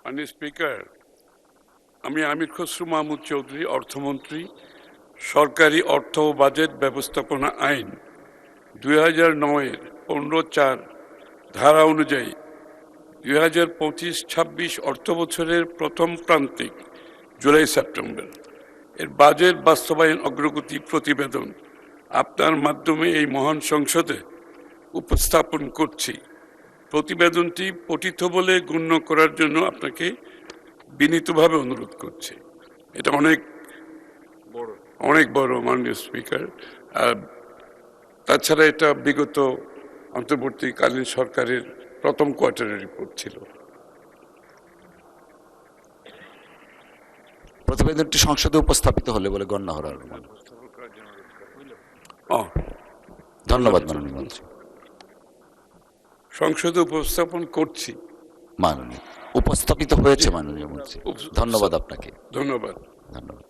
মাননীয় স্পিকার, আমি আমির খসরু মাহমুদ চৌধুরী, অর্থমন্ত্রী, সরকারি অর্থ ও বাজেট ব্যবস্থাপনা আইন 2009-এর 15(4) ধারা অনুযায়ী 2025-26 অর্থ বছরের প্রথম প্রান্তিক জুলাই সেপ্টেম্বর এর বাজেট বাস্তবায়ন অগ্রগতি প্রতিবেদন আপনার মাধ্যমে এই মহান সংসদে উপস্থাপন করছি। প্রতিবেদনটি পঠিত বলে গণ্য করার জন্য আপনাকে বিনীতভাবে অনুরোধ করছি। এটা অনেক বড় মাননীয় স্পিকার। তাছাড়া এটা বিগত অন্তর্বর্তীকালীন সরকারের প্রথম কোয়ার্টারের রিপোর্ট ছিল। প্রতিবেদনটি সংসদে উপস্থাপিত হলে বলে গণ্য হওয়ার। ধন্যবাদ মাননীয় মন্ত্রী। সংসদে উপস্থাপন করছি মাননীয় উপস্থাপিত হয়েছে মাননীয় মন্ত্রী। ধন্যবাদ আপনাকে। ধন্যবাদ। ধন্যবাদ।